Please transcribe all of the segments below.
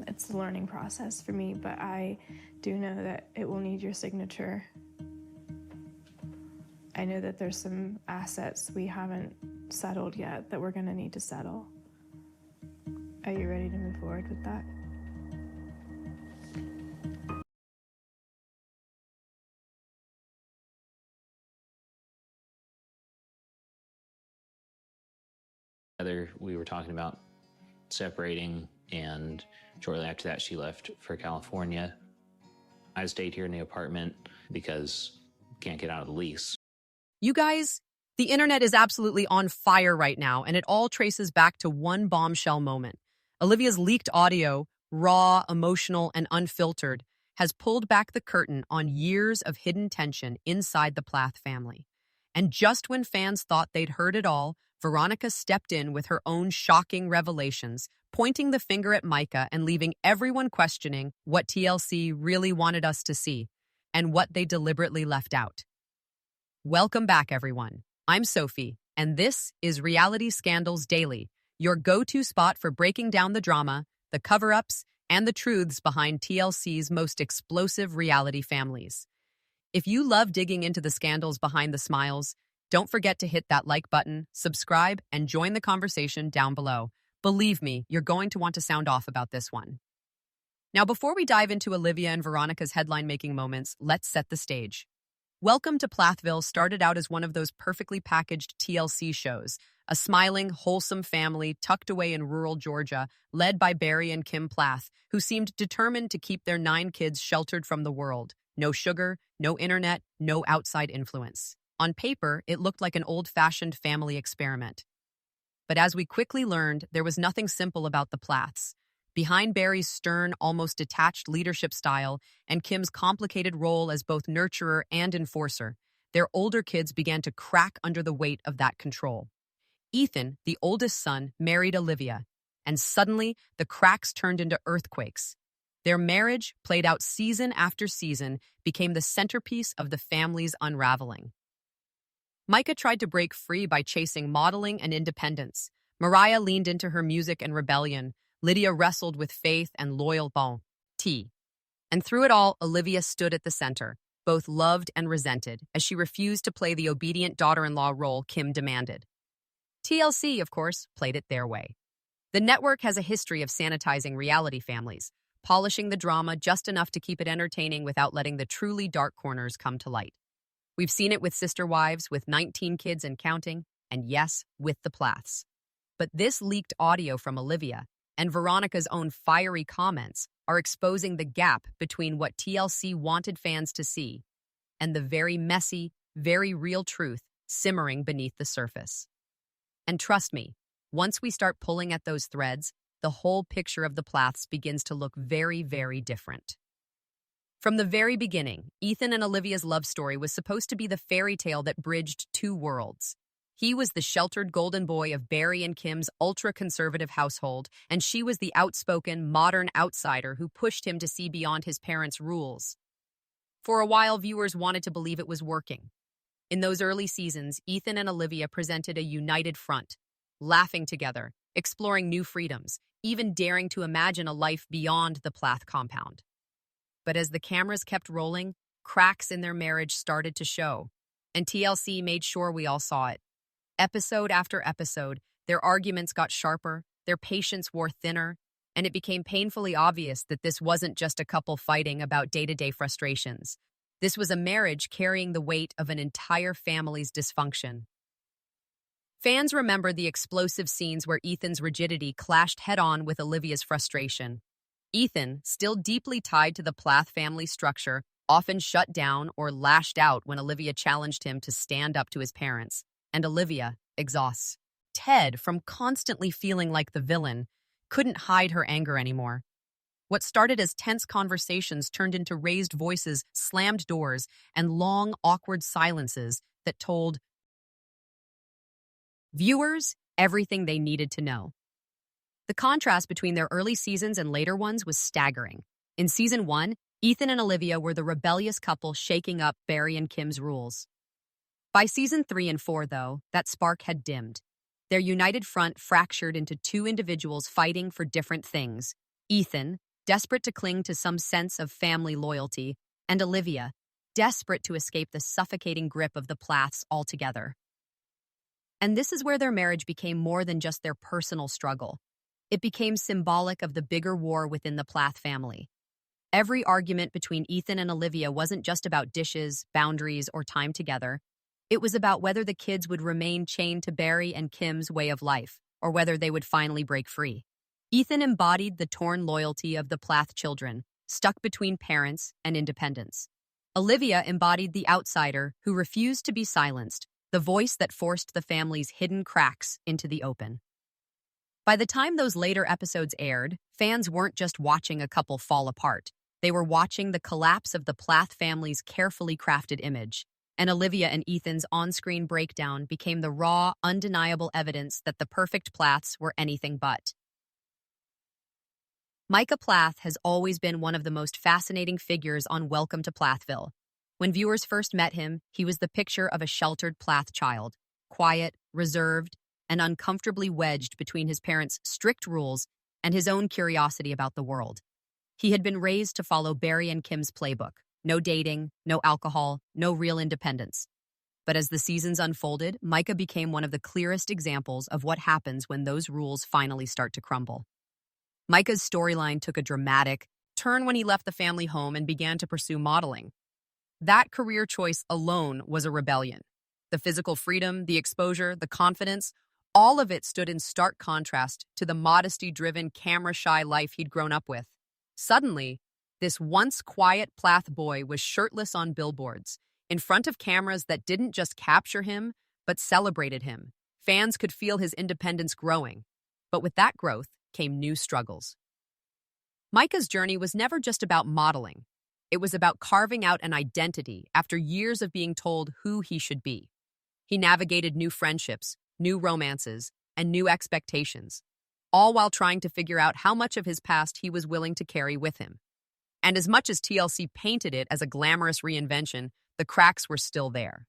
It's a learning process for me, but I do know that it will need your signature. I know that there's some assets we haven't settled yet that we're going to need to settle. Are you ready to move forward with that? We were talking about separating, and shortly after that she left for California. I stayed here in the apartment because can't get out of the lease. You guys, the internet is absolutely on fire right now, and it all traces back to one bombshell moment. Olivia's leaked audio, raw, emotional, and unfiltered, has pulled back the curtain on years of hidden tension inside the Plath family. And just when fans thought they'd heard it all, Veronica stepped in with her own shocking revelations, pointing the finger at Micah and leaving everyone questioning what TLC really wanted us to see and what they deliberately left out. Welcome back, everyone. I'm Sophie, and this is Reality Scandals Daily, your go-to spot for breaking down the drama, the cover-ups, and the truths behind TLC's most explosive reality families. If you love digging into the scandals behind the smiles, don't forget to hit that like button, subscribe, and join the conversation down below. Believe me, you're going to want to sound off about this one. Now, before we dive into Olivia and Veronica's headline-making moments, let's set the stage. Welcome to Plathville started out as one of those perfectly packaged TLC shows, a smiling, wholesome family tucked away in rural Georgia, led by Barry and Kim Plath, who seemed determined to keep their 9 kids sheltered from the world. No sugar, no internet, no outside influence. On paper, it looked like an old-fashioned family experiment. But as we quickly learned, there was nothing simple about the Plaths. Behind Barry's stern, almost detached leadership style and Kim's complicated role as both nurturer and enforcer, their older kids began to crack under the weight of that control. Ethan, the oldest son, married Olivia, and suddenly the cracks turned into earthquakes. Their marriage, played out season after season, became the centerpiece of the family's unraveling. Micah tried to break free by chasing modeling and independence. Mariah leaned into her music and rebellion. Lydia wrestled with faith and loyal bon tea. And through it all, Olivia stood at the center, both loved and resented, as she refused to play the obedient daughter-in-law role Kim demanded. TLC, of course, played it their way. The network has a history of sanitizing reality families, polishing the drama just enough to keep it entertaining without letting the truly dark corners come to light. We've seen it with Sister Wives, with 19 kids and counting, and yes, with the Plaths. But this leaked audio from Olivia and Veronica's own fiery comments are exposing the gap between what TLC wanted fans to see and the very messy, very real truth simmering beneath the surface. And trust me, once we start pulling at those threads, the whole picture of the Plaths begins to look very, very different. From the very beginning, Ethan and Olivia's love story was supposed to be the fairy tale that bridged 2 worlds. He was the sheltered golden boy of Barry and Kim's ultra-conservative household, and she was the outspoken, modern outsider who pushed him to see beyond his parents' rules. For a while, viewers wanted to believe it was working. In those early seasons, Ethan and Olivia presented a united front, laughing together, exploring new freedoms, even daring to imagine a life beyond the Plath compound. But as the cameras kept rolling, cracks in their marriage started to show, and TLC made sure we all saw it. Episode after episode, their arguments got sharper, their patience wore thinner, and it became painfully obvious that this wasn't just a couple fighting about day-to-day frustrations. This was a marriage carrying the weight of an entire family's dysfunction. Fans remember the explosive scenes where Ethan's rigidity clashed head-on with Olivia's frustration. Ethan, still deeply tied to the Plath family structure, often shut down or lashed out when Olivia challenged him to stand up to his parents. And Olivia, exhausts Ted from constantly feeling like the villain, couldn't hide her anger anymore. What started as tense conversations turned into raised voices, slammed doors, and long, awkward silences that told viewers everything they needed to know. The contrast between their early seasons and later ones was staggering. In season 1, Ethan and Olivia were the rebellious couple shaking up Barry and Kim's rules. By season 3 and 4, though, that spark had dimmed. Their united front fractured into two individuals fighting for different things. Ethan, desperate to cling to some sense of family loyalty, and Olivia, desperate to escape the suffocating grip of the Plaths altogether. And this is where their marriage became more than just their personal struggle. It became symbolic of the bigger war within the Plath family. Every argument between Ethan and Olivia wasn't just about dishes, boundaries, or time together. It was about whether the kids would remain chained to Barry and Kim's way of life, or whether they would finally break free. Ethan embodied the torn loyalty of the Plath children, stuck between parents and independence. Olivia embodied the outsider who refused to be silenced, the voice that forced the family's hidden cracks into the open. By the time those later episodes aired, fans weren't just watching a couple fall apart. They were watching the collapse of the Plath family's carefully crafted image, and Olivia and Ethan's on-screen breakdown became the raw, undeniable evidence that the perfect Plaths were anything but. Micah Plath has always been one of the most fascinating figures on Welcome to Plathville. When viewers first met him, he was the picture of a sheltered Plath child, quiet, reserved, and uncomfortably wedged between his parents' strict rules and his own curiosity about the world. He had been raised to follow Barry and Kim's playbook. No dating, no alcohol, no real independence. But as the seasons unfolded, Micah became one of the clearest examples of what happens when those rules finally start to crumble. Micah's storyline took a dramatic turn when he left the family home and began to pursue modeling. That career choice alone was a rebellion. The physical freedom, the exposure, the confidence, all of it stood in stark contrast to the modesty-driven, camera-shy life he'd grown up with. Suddenly, this once quiet Plath boy was shirtless on billboards, in front of cameras that didn't just capture him, but celebrated him. Fans could feel his independence growing. But with that growth came new struggles. Micah's journey was never just about modeling. It was about carving out an identity after years of being told who he should be. He navigated new friendships, new romances, and new expectations, all while trying to figure out how much of his past he was willing to carry with him. And as much as TLC painted it as a glamorous reinvention, the cracks were still there.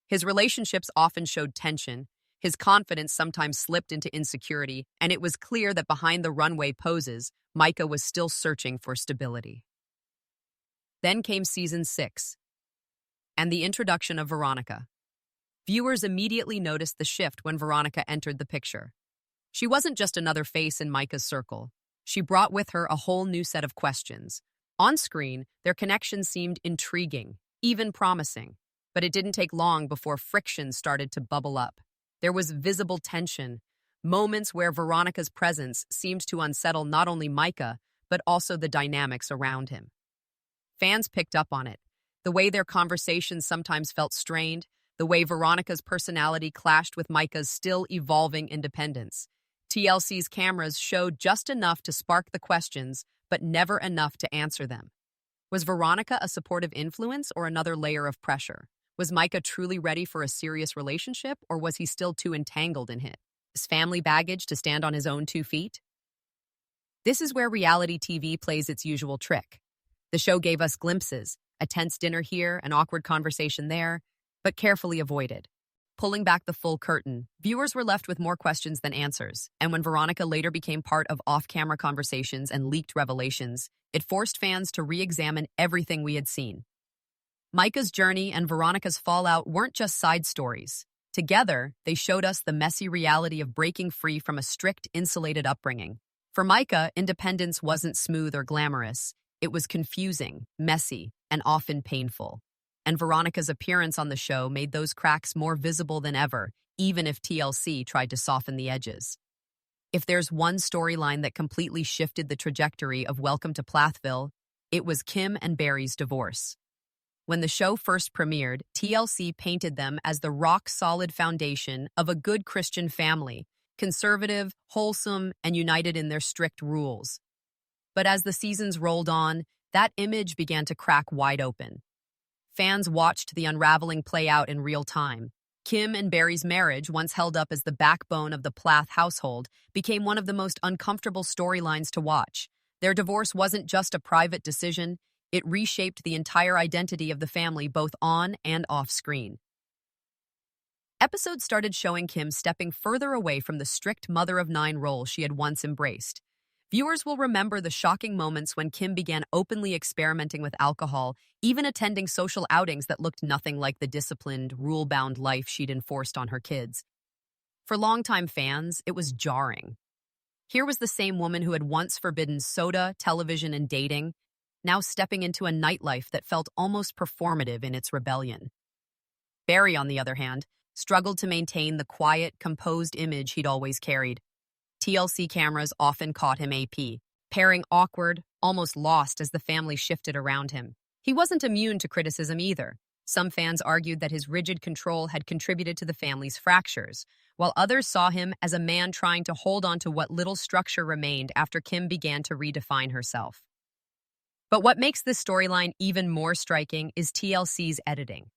His relationships often showed tension, his confidence sometimes slipped into insecurity, and it was clear that behind the runway poses, Micah was still searching for stability. Then came season 6, and the introduction of Veronica. Viewers immediately noticed the shift when Veronica entered the picture. She wasn't just another face in Micah's circle. She brought with her a whole new set of questions. On screen, their connection seemed intriguing, even promising. But it didn't take long before friction started to bubble up. There was visible tension, moments where Veronica's presence seemed to unsettle not only Micah, but also the dynamics around him. Fans picked up on it. The way their conversations sometimes felt strained, the way Veronica's personality clashed with Micah's still evolving independence. TLC's cameras showed just enough to spark the questions, but never enough to answer them. Was Veronica a supportive influence or another layer of pressure? Was Micah truly ready for a serious relationship, or was he still too entangled in it? His family baggage to stand on his own 2 feet? This is where reality TV plays its usual trick. The show gave us glimpses, a tense dinner here, an awkward conversation there, but carefully avoided. Pulling back the full curtain, viewers were left with more questions than answers, and when Veronica later became part of off-camera conversations and leaked revelations, it forced fans to re-examine everything we had seen. Micah's journey and Veronica's fallout weren't just side stories. Together, they showed us the messy reality of breaking free from a strict, insulated upbringing. For Micah, independence wasn't smooth or glamorous. It was confusing, messy, and often painful. And Veronica's appearance on the show made those cracks more visible than ever, even if TLC tried to soften the edges. If there's one storyline that completely shifted the trajectory of Welcome to Plathville, it was Kim and Barry's divorce. When the show first premiered, TLC painted them as the rock-solid foundation of a good Christian family, conservative, wholesome, and united in their strict rules. But as the seasons rolled on, that image began to crack wide open. Fans watched the unraveling play out in real time. Kim and Barry's marriage, once held up as the backbone of the Plath household, became one of the most uncomfortable storylines to watch. Their divorce wasn't just a private decision, it reshaped the entire identity of the family both on and off screen. Episodes started showing Kim stepping further away from the strict mother-of-nine role she had once embraced. Viewers will remember the shocking moments when Kim began openly experimenting with alcohol, even attending social outings that looked nothing like the disciplined, rule-bound life she'd enforced on her kids. For longtime fans, it was jarring. Here was the same woman who had once forbidden soda, television, and dating, now stepping into a nightlife that felt almost performative in its rebellion. Barry, on the other hand, struggled to maintain the quiet, composed image he'd always carried. TLC cameras often caught him AP, pairing awkward, almost lost as the family shifted around him. He wasn't immune to criticism either. Some fans argued that his rigid control had contributed to the family's fractures, while others saw him as a man trying to hold on to what little structure remained after Kim began to redefine herself. But what makes this storyline even more striking is TLC's editing.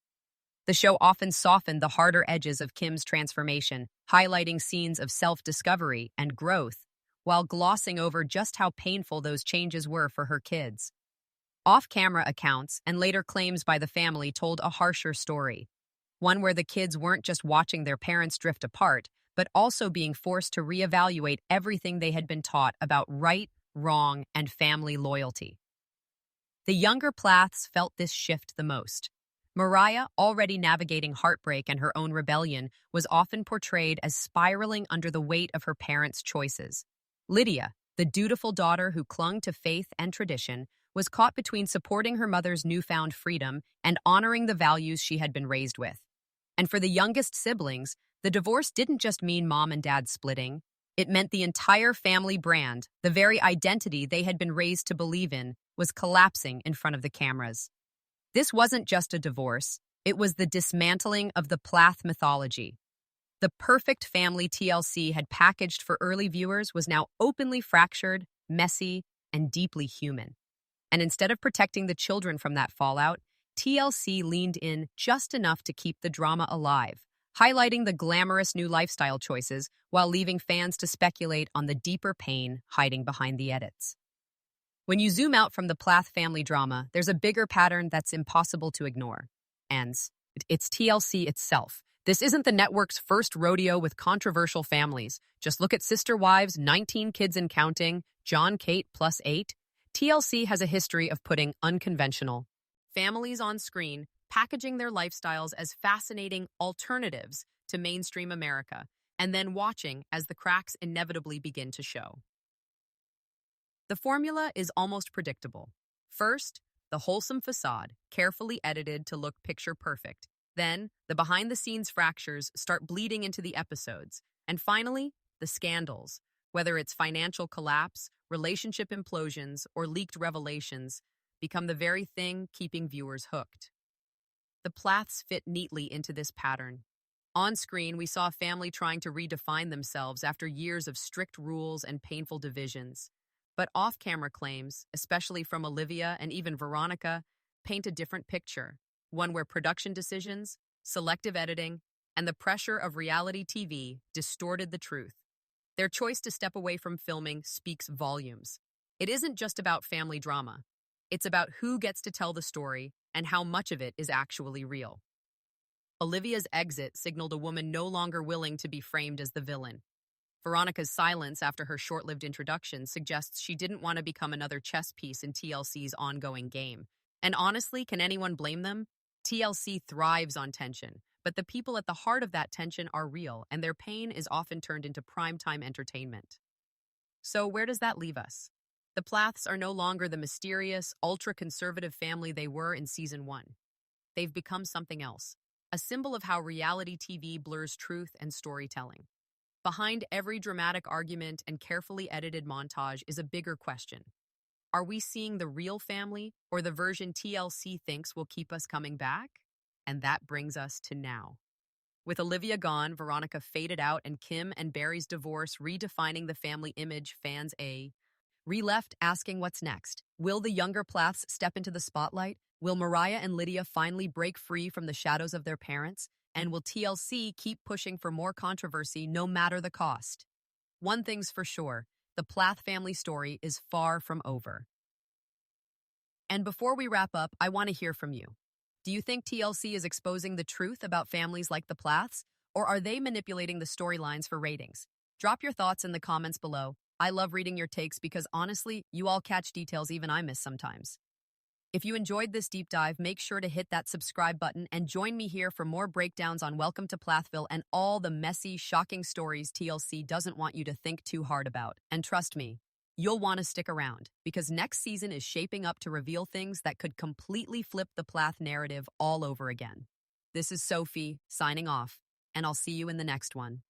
The show often softened the harder edges of Kim's transformation, highlighting scenes of self-discovery and growth, while glossing over just how painful those changes were for her kids. Off-camera accounts and later claims by the family told a harsher story, one where the kids weren't just watching their parents drift apart, but also being forced to reevaluate everything they had been taught about right, wrong, and family loyalty. The younger Plaths felt this shift the most. Mariah, already navigating heartbreak and her own rebellion, was often portrayed as spiraling under the weight of her parents' choices. Lydia, the dutiful daughter who clung to faith and tradition, was caught between supporting her mother's newfound freedom and honoring the values she had been raised with. And for the youngest siblings, the divorce didn't just mean mom and dad splitting. It meant the entire family brand, the very identity they had been raised to believe in, was collapsing in front of the cameras. This wasn't just a divorce, it was the dismantling of the Plath mythology. The perfect family TLC had packaged for early viewers was now openly fractured, messy, and deeply human. And instead of protecting the children from that fallout, TLC leaned in just enough to keep the drama alive, highlighting the glamorous new lifestyle choices while leaving fans to speculate on the deeper pain hiding behind the edits. When you zoom out from the Plath family drama, there's a bigger pattern that's impossible to ignore. And it's TLC itself. This isn't the network's first rodeo with controversial families. Just look at Sister Wives, 19 kids and counting, John Kate plus 8. TLC has a history of putting unconventional families on screen, packaging their lifestyles as fascinating alternatives to mainstream America, and then watching as the cracks inevitably begin to show. The formula is almost predictable. First, the wholesome facade, carefully edited to look picture perfect. Then, the behind-the-scenes fractures start bleeding into the episodes. And finally, the scandals. Whether it's financial collapse, relationship implosions, or leaked revelations, become the very thing keeping viewers hooked. The Plaths fit neatly into this pattern. On screen, we saw a family trying to redefine themselves after years of strict rules and painful divisions. But off-camera claims, especially from Olivia and even Veronica, paint a different picture, one where production decisions, selective editing, and the pressure of reality TV distorted the truth. Their choice to step away from filming speaks volumes. It isn't just about family drama. It's about who gets to tell the story and how much of it is actually real. Olivia's exit signaled a woman no longer willing to be framed as the villain. Veronica's silence after her short-lived introduction suggests she didn't want to become another chess piece in TLC's ongoing game. And honestly, can anyone blame them? TLC thrives on tension, but the people at the heart of that tension are real, and their pain is often turned into primetime entertainment. So where does that leave us? The Plaths are no longer the mysterious, ultra-conservative family they were in Season 1. They've become something else, a symbol of how reality TV blurs truth and storytelling. Behind every dramatic argument and carefully edited montage is a bigger question. Are we seeing the real family or the version TLC thinks will keep us coming back? And that brings us to now. With Olivia gone, Veronica faded out, and Kim and Barry's divorce redefining the family image, fans re-left asking what's next. Will the younger Plaths step into the spotlight? Will Mariah and Lydia finally break free from the shadows of their parents? And will TLC keep pushing for more controversy no matter the cost? One thing's for sure, the Plath family story is far from over. And before we wrap up, I want to hear from you. Do you think TLC is exposing the truth about families like the Plaths? Or are they manipulating the storylines for ratings? Drop your thoughts in the comments below. I love reading your takes because honestly, you all catch details even I miss sometimes. If you enjoyed this deep dive, make sure to hit that subscribe button and join me here for more breakdowns on Welcome to Plathville and all the messy, shocking stories TLC doesn't want you to think too hard about. And trust me, you'll want to stick around because next season is shaping up to reveal things that could completely flip the Plath narrative all over again. This is Sophie, signing off, and I'll see you in the next one.